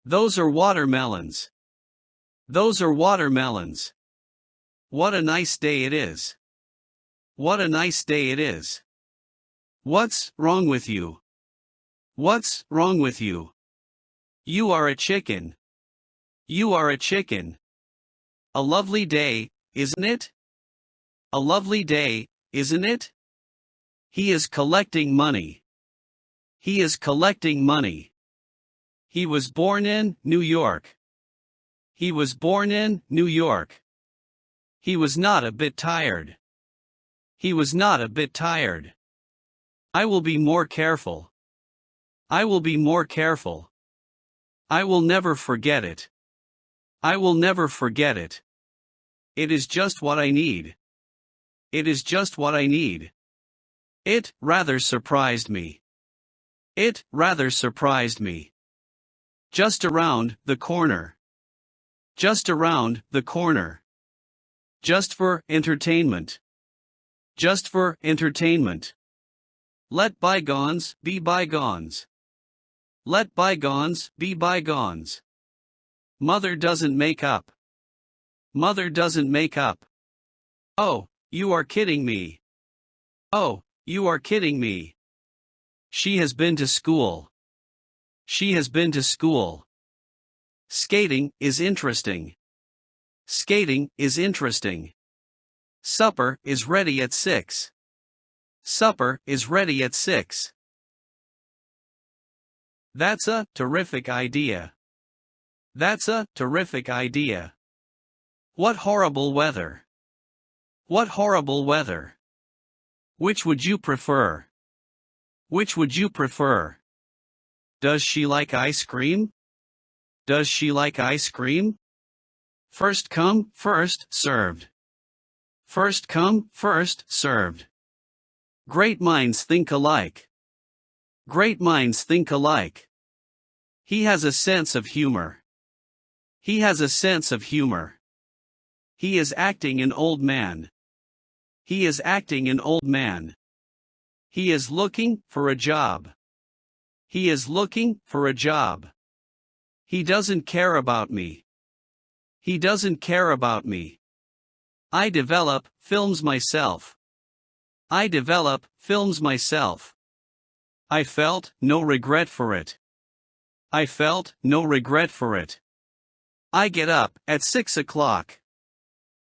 Those are watermelons. Those are watermelons. What a nice day it is. What a nice day it is. What's wrong with you? What's wrong with you? You are a chicken. You are a chicken. A lovely day, isn't it? A lovely day, isn't it? He is collecting money. He is collecting money. He was born in New York. He was born in New York. He was not a bit tired. He was not a bit tired. I will be more careful. I will be more careful. I will never forget it. I will never forget it. It is just what I need. It is just what I need. It rather surprised me. It rather surprised me. Just around the corner. Just around the corner. Just for entertainment. Just for entertainment. Let bygones be bygones. Let bygones be bygones. Mother doesn't make up. Mother doesn't make up. Oh, you are kidding me. Oh, you are kidding me. She has been to school. She has been to school. Skating is interesting. Skating is interesting. Supper is ready at 6. Supper is ready at 6. That's a terrific idea. That's a terrific idea. What horrible weather. What horrible weather. Which would you prefer? Which would you prefer? Does she like ice cream? Does she like ice cream? First come, first served. First come, first served. Great minds think alike. Great minds think alike. He has a sense of humor. He has a sense of humor. He is acting an old man. He is acting an old man. He is looking for a job. He is looking for a job. He doesn't care about me. He doesn't care about me. I develop films myself. I develop films myself. I felt no regret for it. I felt no regret for it. I get up at 6 o'clock.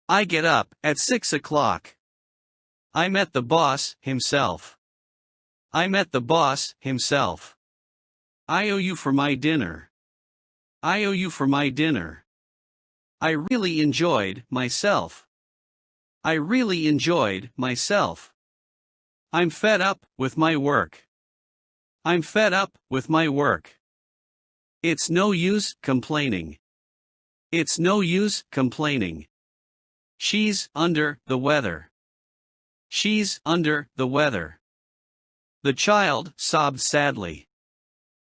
I get up at 6 o'clock. I met the boss himself. I met the boss himself. I owe you for my dinner. I owe you for my dinner. I really enjoyed myself. I really enjoyed myself. I'm fed up with my work. I'm fed up with my work. It's no use complaining. It's no use complaining. She's under the weather. She's under the weather. The child sobbed sadly.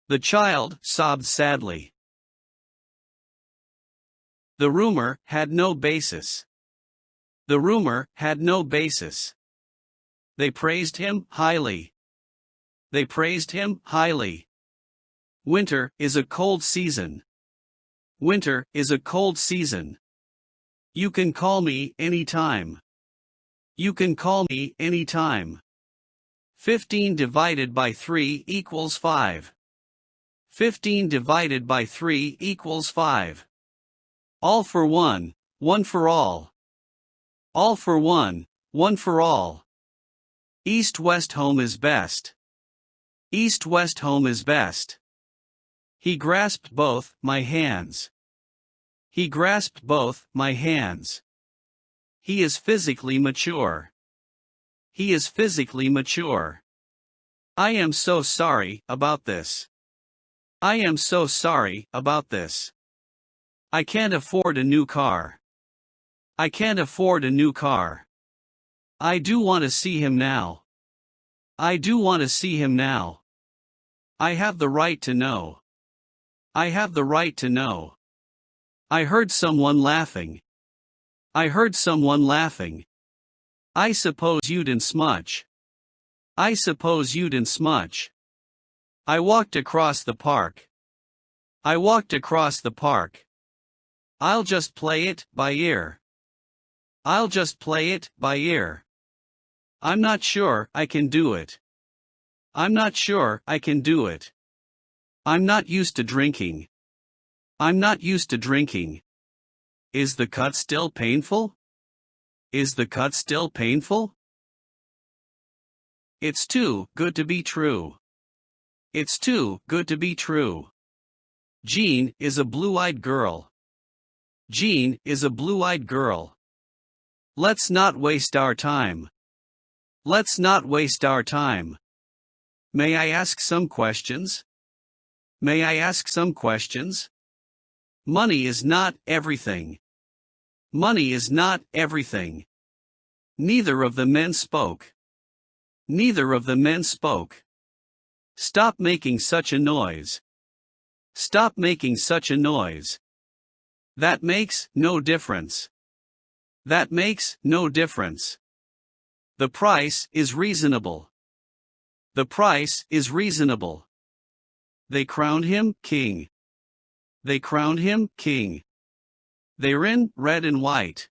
The child sobbed sadly. The rumor had no basis. The rumor had no basis. They praised him highly. They praised him highly. Winter is a cold season. Winter is a cold season. You can call me anytime. You can call me anytime. 15 divided by 3 equals 5. 15 divided by 3 equals 5. All for one, one for all. All for one, one for all. East-west home is best. East-west home is best. He grasped both my hands. He grasped both my hands. He is physically mature. He is physically mature. I am so sorry about this. I am so sorry about this. I can't afford a new car. I can't afford a new car. I do want to see him now. I do want to see him now. I have the right to know. I have the right to know. I heard someone laughing. I heard someone laughing. I suppose you didn't smudge. I suppose you didn't smudge. I walked across the park. I walked across the park. I'll just play it by ear. I'll just play it by ear. I'm not sure I can do it. I'm not sure I can do it. I'm not used to drinking. I'm not used to drinking. Is the cut still painful? Is the cut still painful? It's too good to be true. It's too good to be true. Jean is a blue-eyed girl. Jean is a blue-eyed girl. Let's not waste our time. Let's not waste our time. May I ask some questions? May I ask some questions? Money is not everything. Money is not everything. Neither of the men spoke. Neither of the men spoke. Stop making such a noise. Stop making such a noise. That makes no difference. That makes no difference. The price is reasonable. The price is reasonable. They crowned him king. They crowned him king. They're in red and white.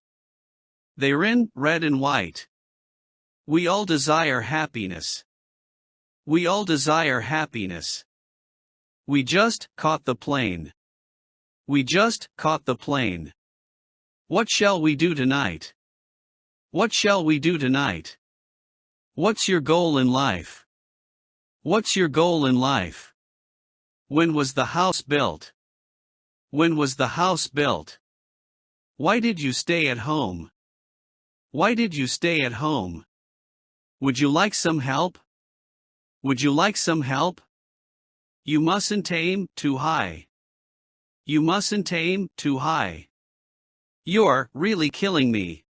They're in red and white. We all desire happiness. We all desire happiness. We just caught the plane. We just caught the plane. What shall we do tonight? What shall we do tonight? What's your goal in life? What's your goal in life? When was the house built? When was the house built? Why did you stay at home? Why did you stay at home? Would you like some help? Would you like some help? You mustn't aim too high. You mustn't aim too high. You're really killing me.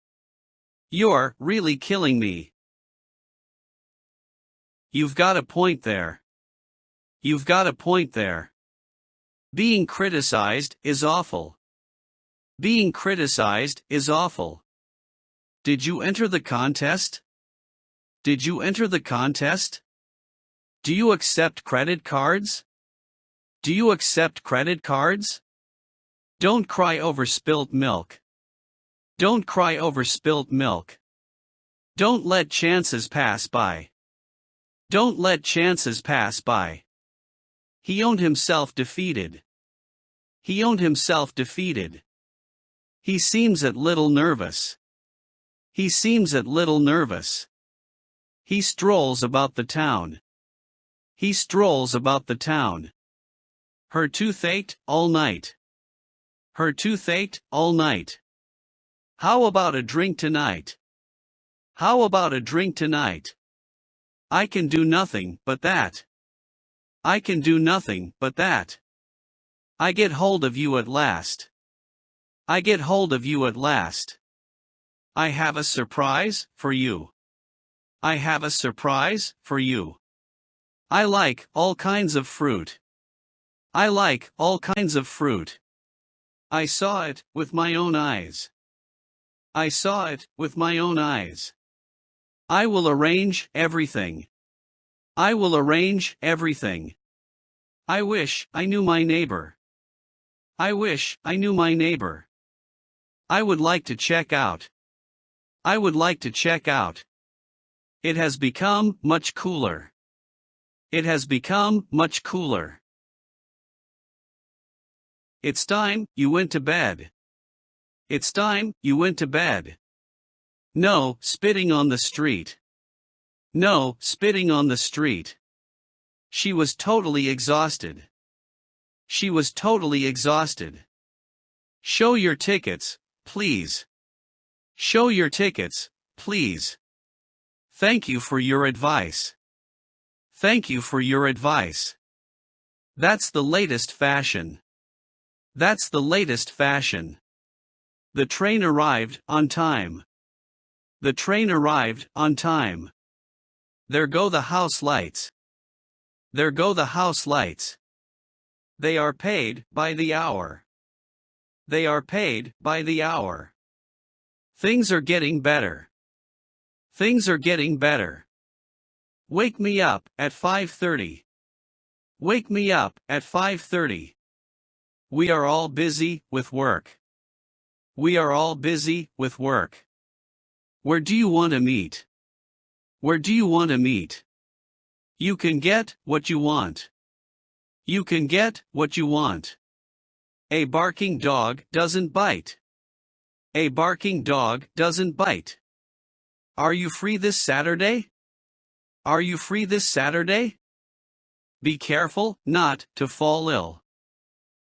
You're really killing me. You've got a point there. You've got a point there. Being criticized is awful. Being criticized is awful. Did you enter the contest? Did you enter the contest? Do you accept credit cards? Do you accept credit cards? Don't cry over spilt milk. Don't cry over spilt milk. Don't let chances pass by. Don't let chances pass by. He owned himself defeated. He owned himself defeated. He seems a little nervous. He seems a little nervous. He strolls about the town. He strolls about the town. Her tooth ached all night. Her tooth ached all night. How about a drink tonight? How about a drink tonight? I can do nothing but that. I can do nothing but that. I get hold of you at last. I get hold of you at last. I have a surprise for you. I have a surprise for you. I like all kinds of fruit. I like all kinds of fruit. I saw it with my own eyes. I saw it with my own eyes. I will arrange everything. I will arrange everything. I wish I knew my neighbor. I wish I knew my neighbor. I would like to check out. I would like to check out. It has become much cooler. It has become much cooler. It's time you went to bed. It's time you went to bed. No spitting on the street. No spitting on the street. She was totally exhausted. She was totally exhausted. Show your tickets, please. Show your tickets, please. Thank you for your advice. Thank you for your advice. That's the latest fashion. That's the latest fashion. The train arrived on time. The train arrived on time. There go the house lights. There go the house lights. They are paid by the hour. They are paid by the hour. Things are getting better. Things are getting better. Wake me up at 5:30. Wake me up at 5:30. We are all busy with work. We are all busy with work. Where do you want to meet? Where do you want to meet? You can get what you want. You can get what you want. A barking dog doesn't bite. A barking dog doesn't bite. Are you free this Saturday? Are you free this Saturday? Be careful not to fall ill.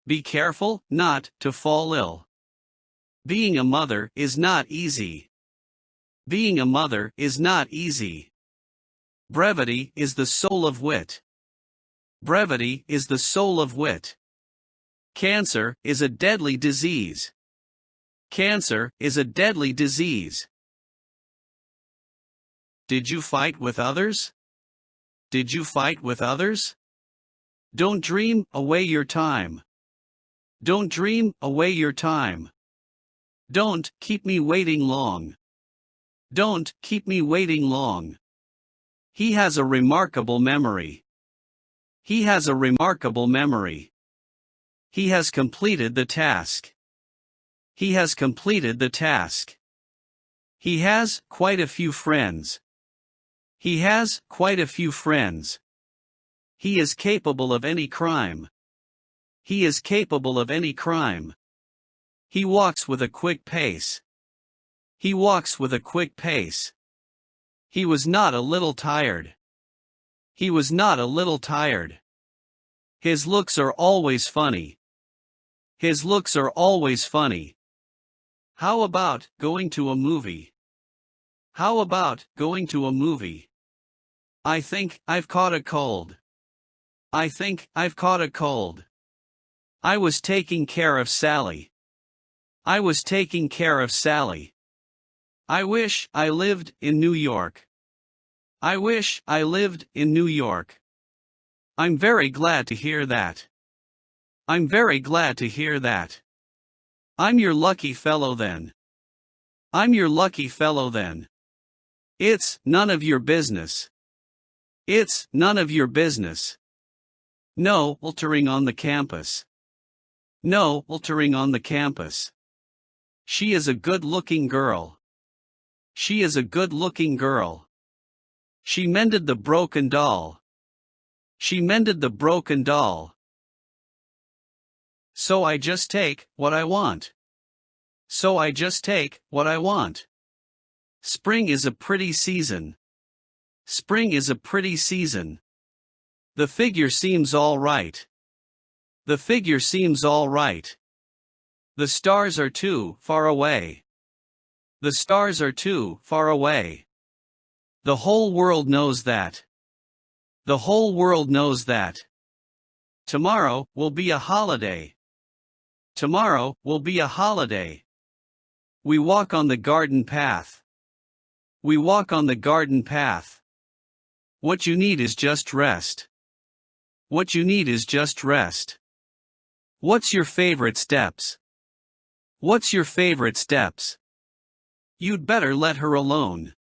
Be careful not to fall ill. Being a mother is not easy. Being a mother is not easy. Brevity is the soul of wit. Brevity is the soul of wit. Cancer is a deadly disease. Cancer is a deadly disease. Did you fight with others? Did you fight with others? Don't dream away your time. Don't dream away your time. Don't keep me waiting long. Don't keep me waiting long. He has a remarkable memory. He has a remarkable memory. He has completed the task. He has completed the task. He has quite a few friends. He has quite a few friends. He is capable of any crime. He is capable of any crime. He walks with a quick pace. He walks with a quick pace. He was not a little tired. He was not a little tired. His looks are always funny. His looks are always funny. How about going to a movie? How about going to a movie? I think I've caught a cold. I think I've caught a cold. I was taking care of Sally. I was taking care of Sally. I wish I lived in New York. I wish I lived in New York. I'm very glad to hear that. I'm very glad to hear that. I'm your lucky fellow then. I'm your lucky fellow then. It's none of your business. It's none of your business. No altering on the campus. No altering on the campus. She is a good-looking girl. She is a good-looking girl. She mended the broken doll. She mended the broken doll. So I just take what I want. So I just take what I want. Spring is a pretty season. Spring is a pretty season. The figure seems all right. The figure seems all right. The stars are too far away. The stars are too far away. The whole world knows that. The whole world knows that. Tomorrow will be a holiday. Tomorrow will be a holiday. We walk on the garden path. We walk on the garden path. What you need is just rest. What you need is just rest. What's your favorite steps? What's your favorite steps? You'd better let her alone.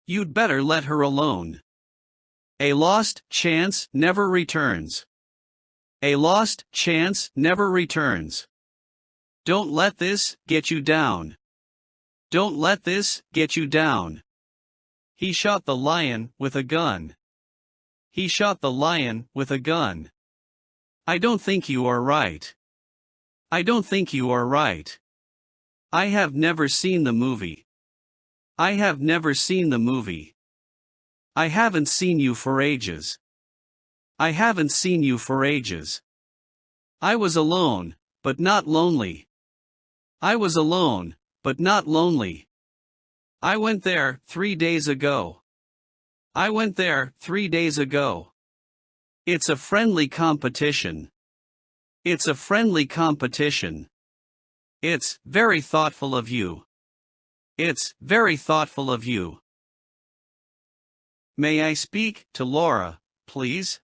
You'd better let her alone. A lost chance never returns. A lost chance never returns. Don't let this get you down. Don't let this get you down. He shot the lion with a gun. He shot the lion with a gun. I don't think you are right. I don't think you are right. I have never seen the movie. I have never seen the movie. I haven't seen you for ages. I haven't seen you for ages. I was alone, but not lonely. I was alone, but not lonely. I went there 3 days ago. I went there 3 days ago. It's a friendly competition. It's a friendly competition. It's very thoughtful of you. It's very thoughtful of you. May I speak to Laura, please?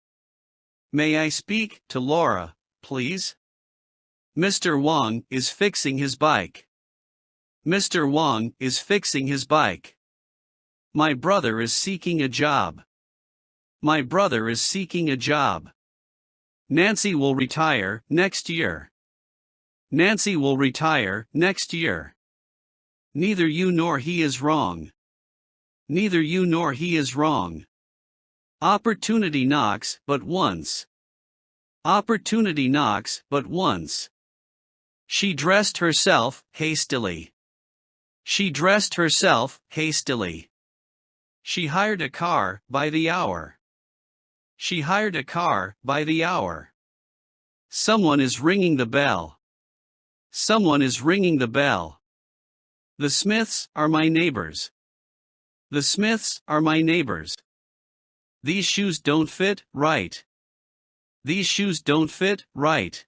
May I speak to Laura, please? Mr. Wang is fixing his bike. Mr. Wang is fixing his bike. My brother is seeking a job. My brother is seeking a job. Nancy will retire next year. Nancy will retire next year. Neither you nor he is wrong. Neither you nor he is wrong. Opportunity knocks but once. Opportunity knocks but once. She dressed herself hastily. She dressed herself hastily. She hired a car by the hour. She hired a car by the hour. Someone is ringing the bell. Someone is ringing the bell. The Smiths are my neighbors. The Smiths are my neighbors. These shoes don't fit right. These shoes don't fit right.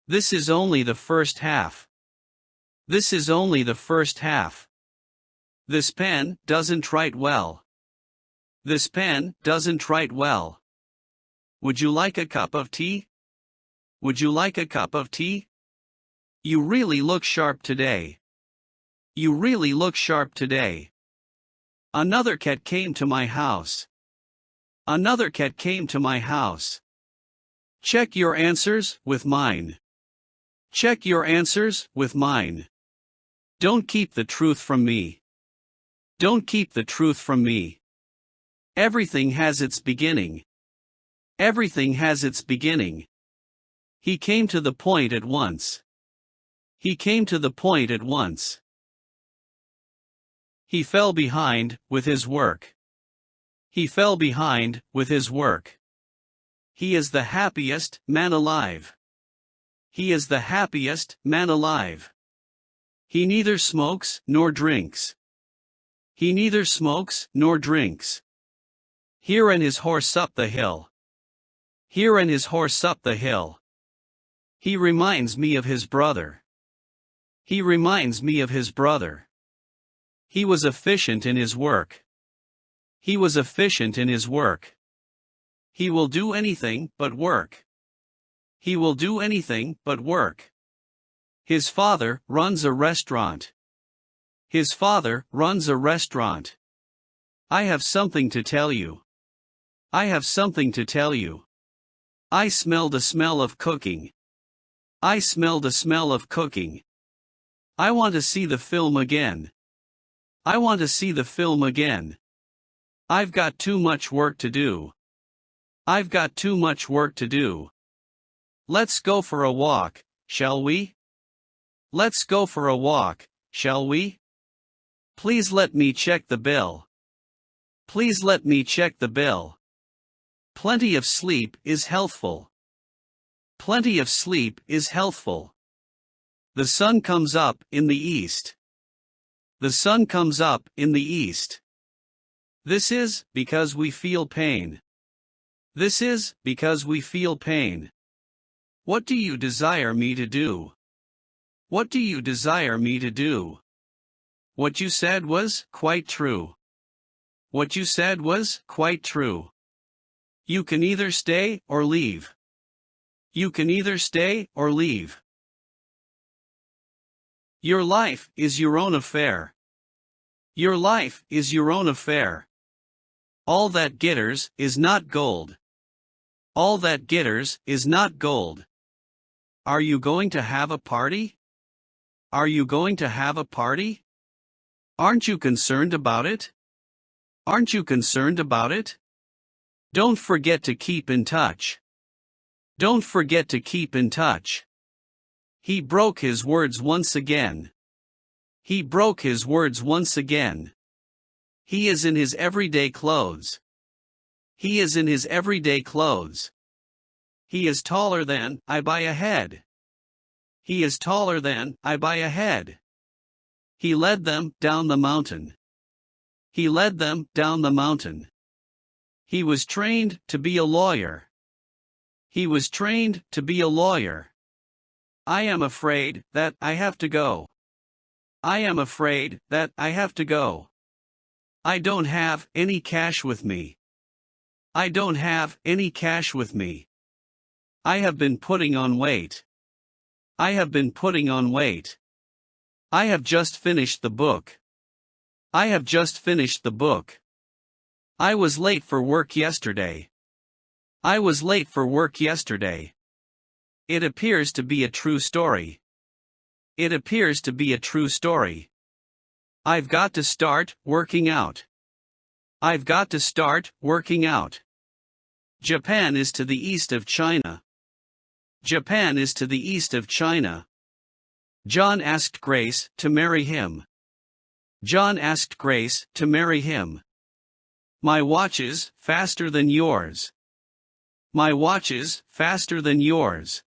This is only the first half. This is only the first half. This pen doesn't write well. This pen doesn't write well. Would you like a cup of tea? Would you like a cup of tea? You really look sharp today. You really look sharp today. Another cat came to my house. Another cat came to my house. Check your answers with mine. Check your answers with mine. Don't keep the truth from me. Don't keep the truth from me. Everything has its beginning. Everything has its beginning. He came to the point at once. He came to the point at once. He fell behind with his work. He fell behind with his work. He is the happiest man alive. He is the happiest man alive. He neither smokes nor drinks. He neither smokes nor drinks. Here and his horse up the hill. Here and his horse up the hill. He reminds me of his brother. He reminds me of his brother. He was efficient in his work. He was efficient in his work. He will do anything but work. He will do anything but work. His father runs a restaurant. His father runs a restaurant. I have something to tell you. I have something to tell you. I smelled a smell of cooking. I smelled a smell of cooking. I want to see the film again. I want to see the film again. I've got too much work to do. I've got too much work to do. Let's go for a walk, shall we? Let's go for a walk, shall we? Please let me check the bill. Please let me check the bill. Plenty of sleep is healthful. Plenty of sleep is healthful. The sun comes up in the east. The sun comes up in the east. This is because we feel pain. This is because we feel pain. What do you desire me to do? What do you desire me to do? What you said was quite true. What you said was quite true. You can either stay or leave. You can either stay or leave. Your life is your own affair. Your life is your own affair. All that glitters is not gold. All that glitters is not gold. Are you going to have a party? Are you going to have a party? Aren't you concerned about it? Aren't you concerned about it? Don't forget to keep in touch. Don't forget to keep in touch. He broke his words once again. He broke his words once again. He is in his everyday clothes. He is in his everyday clothes. He is taller than I by a head. He is taller than I by a head. He led them down the mountain. He led them down the mountain. He was trained to be a lawyer. He was trained to be a lawyer. I am afraid that I have to go. I am afraid that I have to go. I don't have any cash with me. I don't have any cash with me. I have been putting on weight. I have been putting on weight. I have just finished the book. I have just finished the book. I was late for work yesterday. I was late for work yesterday. It appears to be a true story. It appears to be a true story. I've got to start working out. I've got to start working out. Japan is to the east of China. Japan is to the east of China. John asked Grace to marry him. John asked Grace to marry him. My watch is faster than yours. My watch is faster than yours.